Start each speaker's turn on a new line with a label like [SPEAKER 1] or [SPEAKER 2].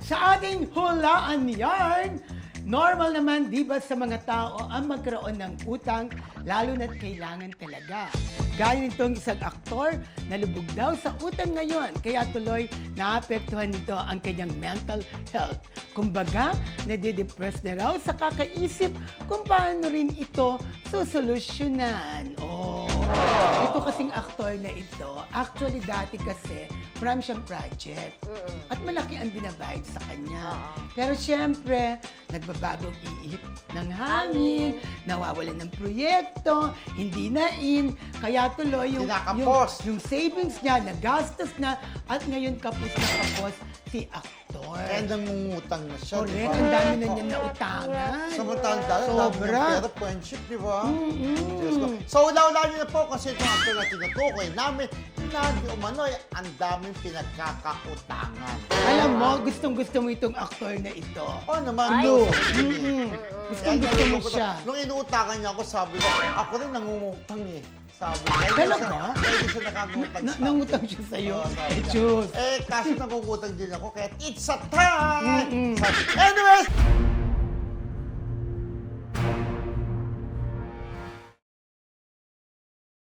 [SPEAKER 1] Sa ating hulaan yarn, normal naman, di ba, sa mga tao ang magkaroon ng utang, lalo na't kailangan talaga. Gaya nitong isang aktor na lubog daw sa utang ngayon, kaya tuloy naapektuhan nito ang kanyang mental health. Kumbaga, nadidepress na raw sa kakaisip kung paano rin ito susolusyonan. Ito kasing aktor na ito, actually dati kasi, marami siyang project. At malaki ang binabayad sa kanya. Pero siyempre, nagbabagong iihip ng hangin, nawawalan ng proyekto, hindi na in, kaya tuloy
[SPEAKER 2] Kinakapos.
[SPEAKER 1] yung savings niya, nagastos na, at ngayon kapos na kapos si aktor.
[SPEAKER 2] Kaya nangungutang na siya, di
[SPEAKER 1] Correct,
[SPEAKER 2] ba?
[SPEAKER 1] ang dami na niya nautangan.
[SPEAKER 2] Samantalang dahil dami
[SPEAKER 1] Sobra.
[SPEAKER 2] ng pera, friendship, di ba? Diyos ko. So, ula-ula niyo na po kasi itong actor na tinutukoy namin na di umano'y ang daming pinagkakautangan.
[SPEAKER 1] Alam mo, gustong-gusto mo itong aktor na ito.
[SPEAKER 2] Oo naman,
[SPEAKER 3] Ay,
[SPEAKER 2] no.
[SPEAKER 1] Gustong-gusto mo siya.
[SPEAKER 2] Nung inuutangan niya ako, sabi ko, ako rin nangungutang eh. Sabi ko.
[SPEAKER 1] Talaga?
[SPEAKER 2] Kaya di siya nakangutang sa akin.
[SPEAKER 1] Nangutang siya sa'yo.
[SPEAKER 2] Oo, sabi niya.
[SPEAKER 1] Diyos.
[SPEAKER 2] Kaso nangungutang din ako, kaya it's a time! Sabi, anyways,